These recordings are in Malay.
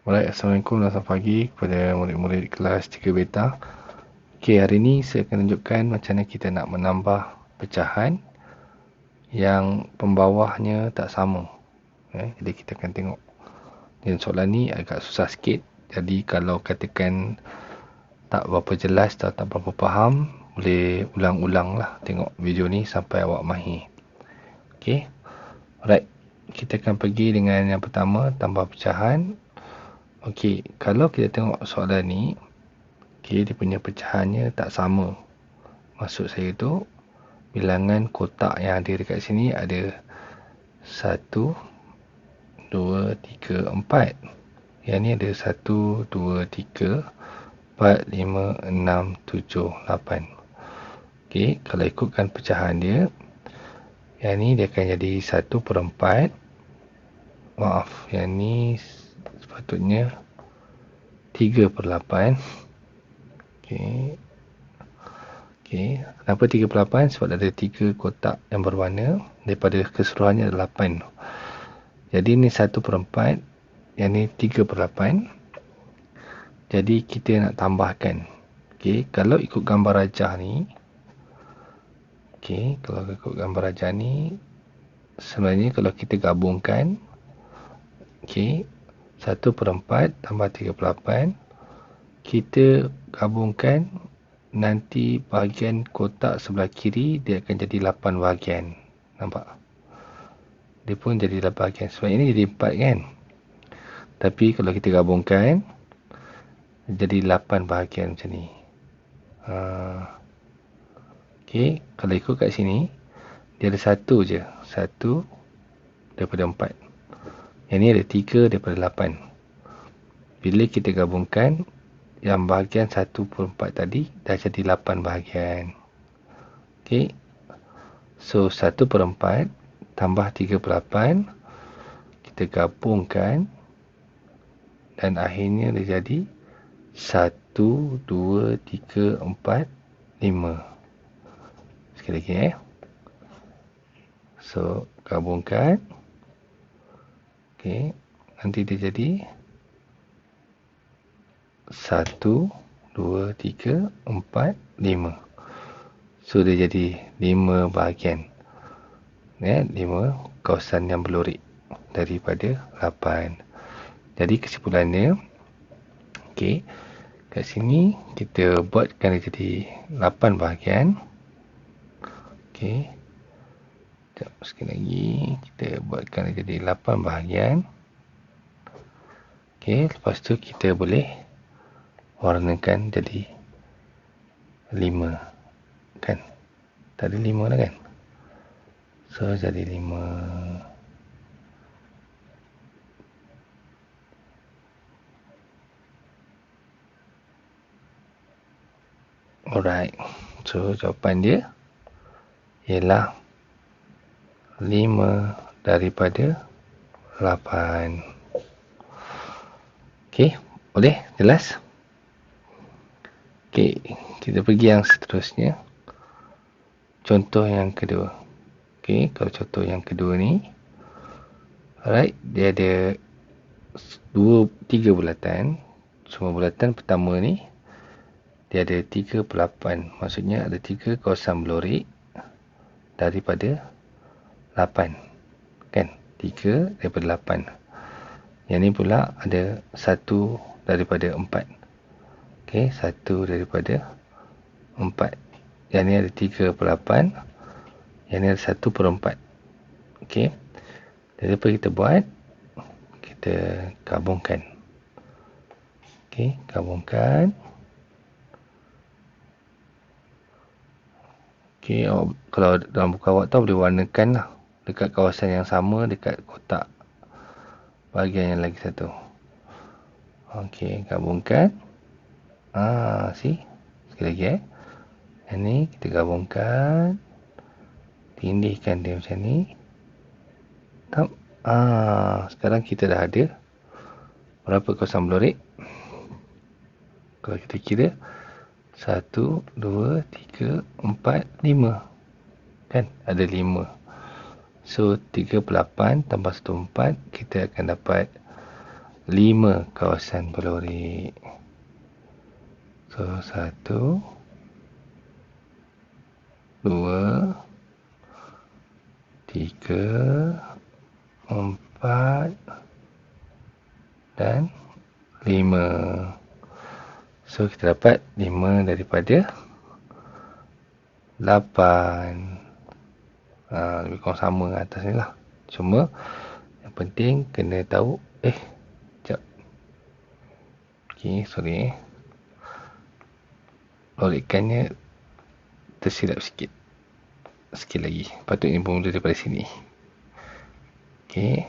Alright, Assalamualaikum dan selamat pagi kepada murid-murid kelas 3 beta. Okey, hari ini saya akan tunjukkan macam mana kita nak menambah pecahan yang pembawahnya tak sama. Jadi kita akan tengok. Dan soalan ni agak susah sikit. Jadi kalau katakan tak berapa jelas atau tak berapa faham, boleh ulang-ulang lah tengok video ni sampai awak mahir. Okey. Alright. Kita akan pergi dengan yang pertama, tambah pecahan. Okey, kalau kita tengok soalan ni, okey, dia punya pecahannya tak sama. Maksud saya tu, bilangan kotak yang ada dekat sini ada 1, 2, 3, 4. Yang ni ada 1, 2, 3, 4, 5, 6, 7, 8. Okey, kalau ikutkan pecahan dia, yang ni dia akan jadi 1/4. Maaf, yang ni sepatutnya 3/8. Okey. Okey, kenapa 3/8? Sebab ada 3 kotak yang berwarna daripada keseluruhannya ada 8. Jadi ni 1/4, yang ni 3/8. Jadi kita nak tambahkan. Okey, kalau ikut gambar rajah ni, okey, kalau ikut gambar rajah ni, sebenarnya kalau kita gabungkan, okey, 1/4 tambah 3/8, kita gabungkan, nanti bahagian kotak sebelah kiri dia akan jadi 8 bahagian. Nampak? Dia pun jadi 8 bahagian. Sebab ini jadi 4 kan? Tapi kalau kita gabungkan, jadi 8 bahagian macam ni. Okey, kalau ikut kat sini, dia ada 1 je. 1 daripada 4. Yang ni ada 3 daripada 8. Bila kita gabungkan, yang bahagian 1/4 tadi dah jadi 8 bahagian. Okey. So 1/4 tambah 3/8, kita gabungkan dan akhirnya dia jadi 1, 2, 3, 4, 5. Sekali lagi So gabungkan. Okey, nanti dia jadi 1, 2, 3, 4, 5. So dia jadi 5 bahagian. 5 kawasan yang berlorik daripada 8. Jadi kesimpulannya, okey, kat sini kita buatkan dia jadi 8 bahagian. Okey, sekali lagi kita buatkan dia jadi 8 bahagian. Okey, lepas tu kita boleh warnakan jadi 5 kan. Tadi 5 dah kan. So jadi 5. Alright. So jawapan dia ialah 5 daripada 8. Okey, boleh? Jelas? Okey, kita pergi yang seterusnya. Contoh yang kedua. Okey, kalau contoh yang kedua ni, alright, dia ada 3 bulatan. Semua bulatan pertama ni dia ada 3/8. Maksudnya ada 3 kawasan berlorik daripada 8. Kan? 3 daripada 8. Yang ni pula ada 1 daripada 4. Okey, 1 daripada 4. Yang ni ada 3/8. Yang ni ada 1/4. Okey. Jadi apa kita buat? Kita gabungkan. Okey, gabungkan. Okey, kalau dalam buku awak tahu boleh warnakan lah dekat kawasan yang sama dekat kotak bahagian yang lagi satu. Okey, gabungkan. See? Sekali lagi Yang ni kita gabungkan. Tindihkan dia macam ni. Sekarang kita dah ada berapa kawasan berlorik? Kalau kita kira 1, 2, 3, 4, 5. Kan? Ada 5. So 3/8 tambah 1/4, kita akan dapat 5 kawasan pelorik. So 1, 2, 3, 4 dan 5. So kita dapat 5 daripada 8. Lebih kurang sama atas ni lah. Cuma yang penting kena tahu sekejap. Ok, sorry lorikannya tersilap sikit. Sikit lagi. Patutnya bermula daripada sini. Ok,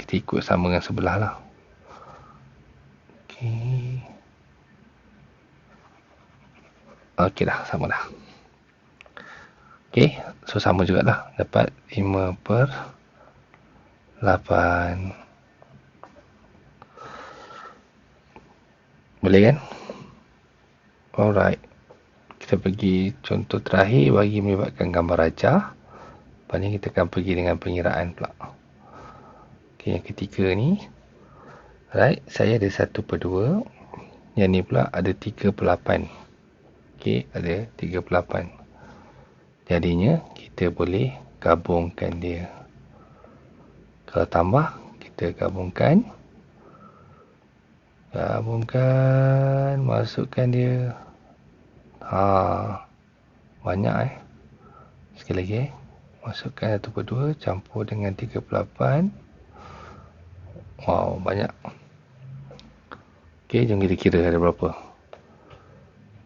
kita ikut sama dengan sebelah lah. Ok. Ok dah, sama dah. Ok, so sama jugalah. Dapat 5 per 8. Boleh kan? Alright. Kita pergi contoh terakhir bagi melibatkan gambar rajah. Lepas ni kita akan pergi dengan pengiraan pula. Ok, yang ketiga ni. Alright, saya ada 1 per 2. Yang ni pula ada 3 per 8. Ok, ada 3 per 8. Jadinya, kita boleh gabungkan dia. Kalau tambah, kita gabungkan. Masukkan dia. Banyak Sekali lagi masukkan 1 per 2 campur dengan 3 per 8. Wow, banyak. Ok, jom kita kira ada berapa.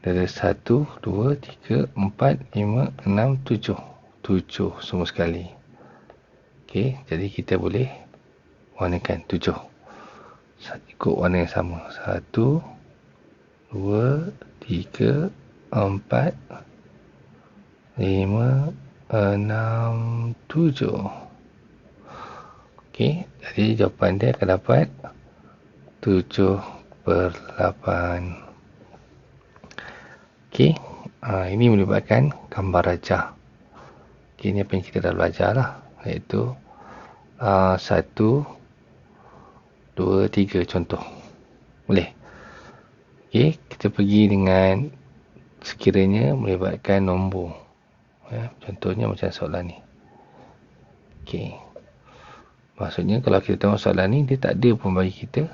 Ada 1, 2, 3, 4, 5, 6, 7. 7 semua sekali. Ok, jadi kita boleh warnakan 7. Ikut warna yang sama. 1, 2, 3, 4, 5, 6, 7. Ok, jadi jawapan dia akan dapat 7 per 8. Ok, ini melibatkan gambar rajah. Ok, ini apa yang kita dah belajar lah. Iaitu 1, 2, 3 contoh. Boleh? Ok, kita pergi dengan sekiranya melibatkan nombor. Contohnya macam soalan ni. Ok, maksudnya kalau kita tengok soalan ni, dia tak ada pun bagi kita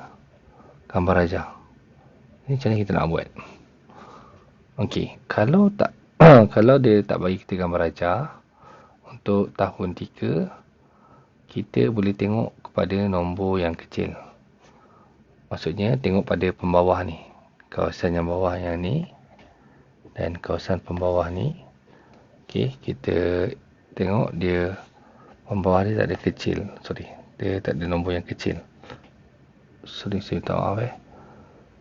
gambar rajah. Ini macam mana kita nak buat? Ok, kalau tak kalau dia tak bagi kita gambar rajah untuk tahun 3, kita boleh tengok kepada nombor yang kecil. Maksudnya tengok pada pembawah ni. Kawasan yang bawah yang ni dan kawasan pembawah ni. Ok, kita tengok dia pembawah dia tak ada kecil. Sorry, dia tak ada nombor yang kecil. Sorry, saya minta maaf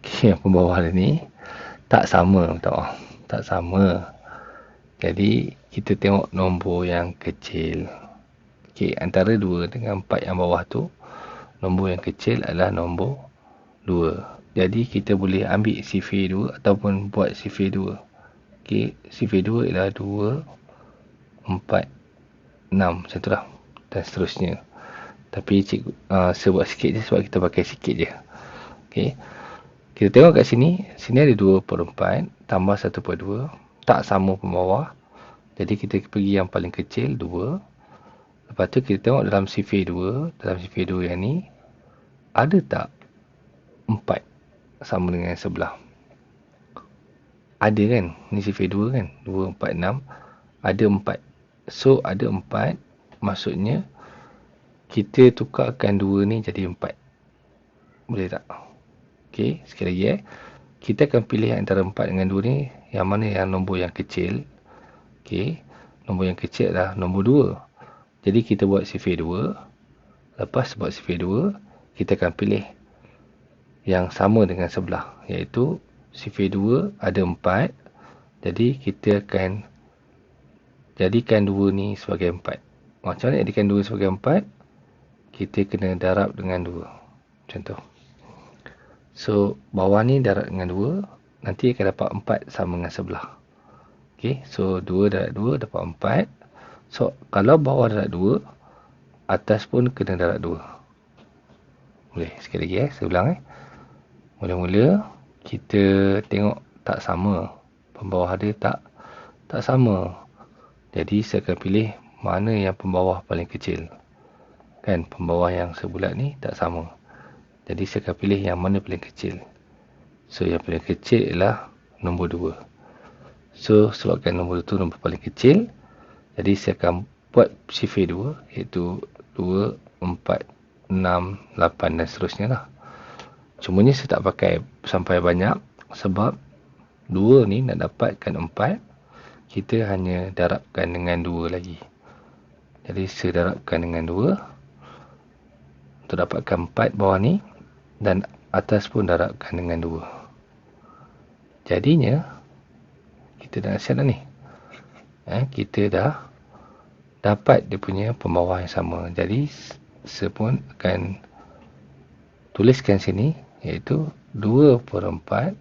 Ok, yang pembawah dia ni tak sama, minta maaf. Tak sama. Jadi, kita tengok nombor yang kecil. Ok, antara 2 dengan 4 yang bawah tu, nombor yang kecil adalah nombor 2. Jadi, kita boleh ambil sifir 2 ataupun buat sifir 2. Ok, sifir 2 ialah 2, 4, 6. Macam tu lah. Dan seterusnya. Tapi, saya buat sikit je sebab kita pakai sikit je. Ok, kita tengok kat sini. Sini ada 2 per 4 tambah 1 per 2. Tak sama pembawah. Jadi, kita pergi yang paling kecil, 2. Lepas tu, kita tengok dalam sifir 2. Dalam sifir 2 yang ni, ada tak 4 sama dengan yang sebelah? Ada kan? Ni sifir 2 kan? 2, 4, 6. Ada 4. So, ada 4. Maksudnya, kita tukarkan 2 ni jadi 4. Boleh tak? Ok, sekali lagi kita akan pilih antara 4 dengan 2 ni. Yang mana yang nombor yang kecil. Ok, nombor yang kecil adalah nombor 2. Jadi, kita buat sifir 2. Lepas buat sifir 2, kita akan pilih yang sama dengan sebelah. Iaitu, sifir 2 ada 4. Jadi, kita akan jadikan 2 ni sebagai 4. Macam mana jadikan 2 sebagai 4? Kita kena darab dengan 2. Contoh. So, bawah ni darab dengan 2. Nanti akan dapat 4 sama dengan sebelah. Ok, so 2 darab 2 dapat 4. So, kalau bawah darab 2, atas pun kena darab 2. Boleh, sekali lagi saya ulang Mula-mula kita tengok tak sama. Pembawah dia tak sama. Jadi saya akan pilih mana yang pembawah paling kecil. Kan, pembawah yang sebulat ni tak sama. Jadi saya akan pilih yang mana paling kecil. So, yang paling kecil ialah nombor 2. So, sebabkan nombor 2 tu nombor paling kecil, jadi saya akan buat sifir 2, iaitu 2, 4, 6, 8 dan seterusnya lah. Cumanya saya tak pakai sampai banyak sebab 2 ni nak dapatkan 4, kita hanya darabkan dengan 2 lagi. Jadi saya darabkan dengan 2 untuk dapatkan 4 bawah ni, dan atas pun darabkan dengan 2. Jadinya kita dah siap dah ni. Kita dah dapat dia punya pembawah yang sama. Jadi saya pun akan tuliskan sini, iaitu 2/4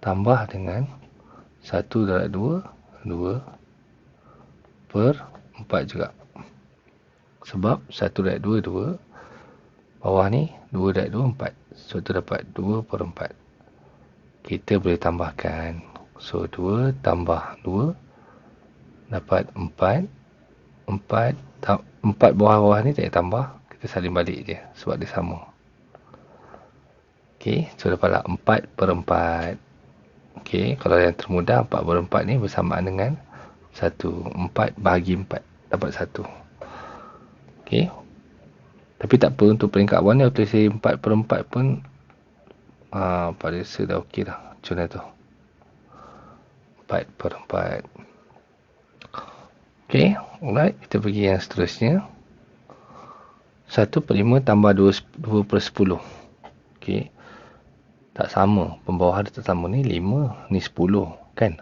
tambah dengan 1/2, 2/4 juga. Sebab 1/2, 2. Bawah ni 2/2, 4. So, itu dapat 2/4. Kita boleh tambahkan. So, 2 tambah 2 dapat 4. 4 bawah-bawah ni tak payah tambah. Kita salin balik je sebab dia sama. Okey, so dapatlah 4/4. Okey, kalau yang termudah 4/4 ni bersamaan dengan 1. 4 bahagi 4 dapat 1. Okey. Tapi tak apa, untuk peringkat awal ni tulis 4/4 pun pada saya dah okey dah. Contoh tu 4/4. Okey, alright, kita pergi yang seterusnya. 1/5 tambah 2/10. Okey. Tak sama, pembawah dia tak sama. Ni 5, ni 10, kan?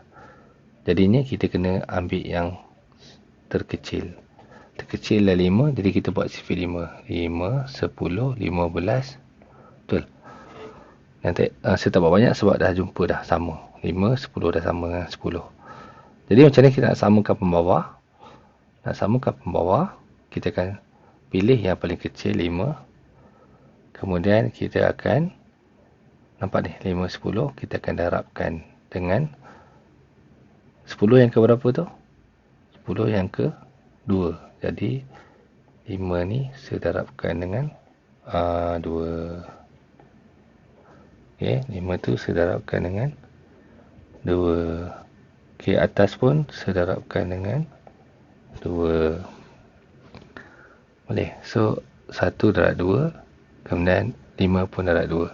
Jadinya kita kena ambil yang terkecil. Terkecil dah 5, jadi kita buat sifir 5. 5, 10, 15. Betul? Nanti saya tak buat banyak sebab dah jumpa dah sama. 5, 10 dah sama dengan 10. Jadi macam ni kita nak samakan pembawah. Nak samakan pembawah, kita akan pilih yang paling kecil 5. Kemudian kita akan, nampak ni 5, 10, kita akan darabkan dengan 10 yang ke berapa tu? 10 yang ke 2. Jadi 5 ni saya darabkan dengan 2. Okey, 5 tu saya darabkan dengan 2. Okey, atas pun saya darabkan dengan 2. Boleh. So 1/2, kemudian 5 pun darab 2.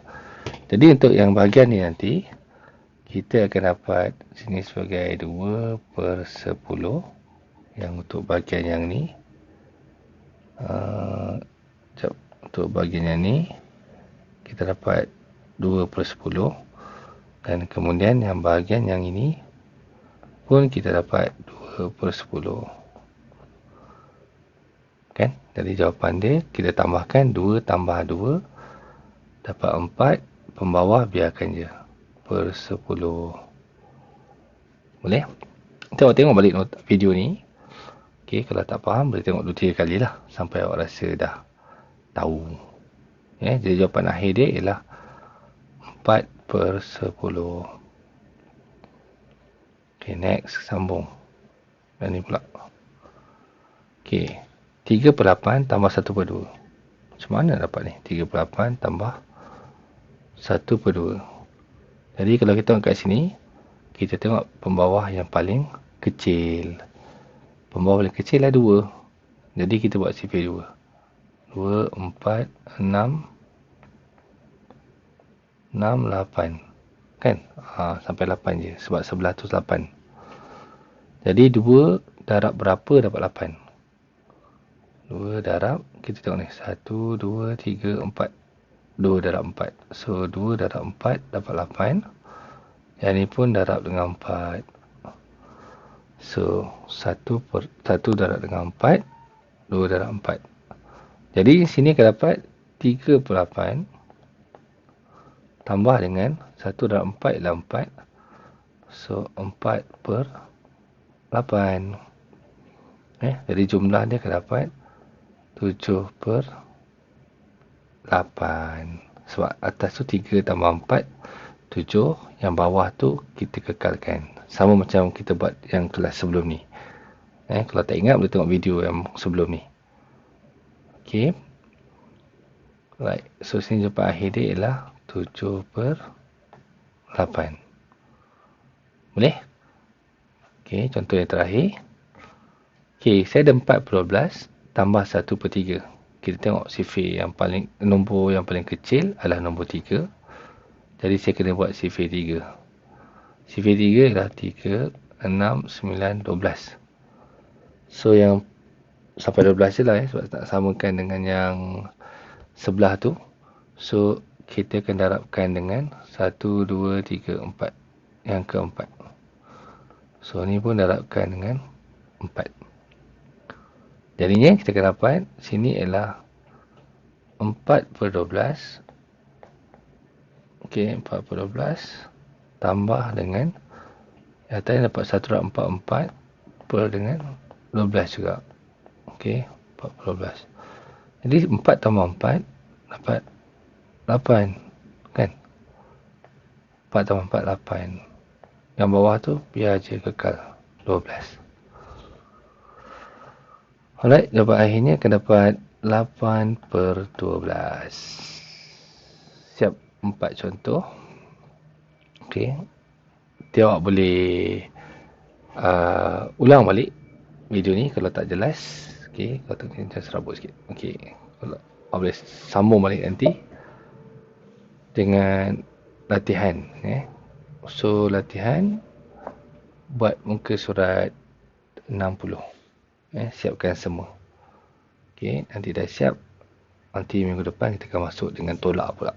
Jadi untuk yang bahagian ni nanti kita akan dapat sini sebagai 2/10. Yang untuk bahagian yang ni, untuk bahagian yang ni kita dapat 2/10. Dan kemudian yang bahagian yang ini pun kita dapat 2/10. Kan? Jadi jawapan dia, kita tambahkan 2 tambah 2 dapat 4. Pembawah biarkan je, per 10. Boleh? Tengok balik video ni. Okey, kalau tak faham boleh tengok 2-3 kali lah sampai awak rasa dah tahu. Jadi jawapan akhir dia ialah 4/10. Okey, next, sambung. Dan ni pula. Okey, 3/8 tambah 1/2. Macam mana dapat ni? 3/8 tambah 1/2. Jadi kalau kita tengok kat sini, kita tengok pembawah yang paling kecil. Pembawah paling kecil lah 2. Jadi kita buat sifir 2. 2, 4, 6, 8. Kan? Sampai 8 je. Sebab sebelah tu 8. Jadi 2 darab berapa dapat 8? 2 darab, kita tengok ni. 1, 2, 3, 4. 2 darab 4. So 2 darab 4 dapat 8. Yang ni pun darab dengan 4. So 1 darab dengan 4. 2 darab 4. Jadi sini akan dapat 3/8 tambah dengan 1 darab 4 ialah 4. So 4/8. Jadi jumlah dia akan dapat 7/8. 8. Sebab atas tu 3 tambah 4, 7. Yang bawah tu kita kekalkan. Sama macam kita buat yang kelas sebelum ni. Kalau tak ingat, boleh tengok video yang sebelum ni. Okay. Right. So, sini jawapan akhir dia ialah 7/8. Boleh? Okay, contoh yang terakhir. Okay, saya ada 4/12 tambah 1/3. Kita tengok sifir yang paling, nombor yang paling kecil adalah nombor 3. Jadi saya kena buat sifir 3. Sifir 3 ialah 3, 6, 9, 12. So yang sampai 12 je lah sebab nak samakan dengan yang sebelah tu. So kita akan darabkan dengan 1, 2, 3, 4. Yang keempat. So ni pun darabkan dengan 4. Jadinya kita akan dapat sini ialah 4/12. Okey, 4/12 tambah dengan yang tadi dapat 1/44 per dengan 12 juga. Okey, 4/12. Jadi 4 tambah 4 dapat 8, kan? 4 tambah 4 8. Yang bawah tu biar je kekal 12. Alright, jawapan akhirnya akan dapat 8/12. Siap 4 contoh. Okey. Nanti awak boleh ulang balik video ni kalau tak jelas. Okey, kalau tak jelas serabut sikit. Okey. Kalau awak boleh sambung balik nanti dengan latihan. So, latihan buat muka surat 60. Siapkan semua. Okey, nanti dah siap. Nanti minggu depan kita akan masuk dengan tolak pula.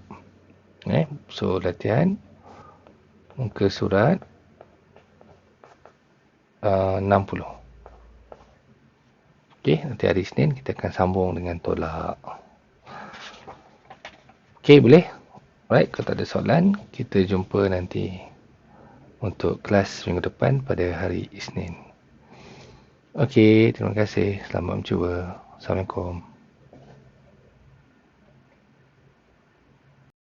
So, latihan muka surat 60. Okey, nanti hari Isnin kita akan sambung dengan tolak. Okey, boleh? Alright, kalau tak ada soalan, kita jumpa nanti untuk kelas minggu depan pada hari Isnin. Okey, terima kasih. Selamat mencuba. Assalamualaikum.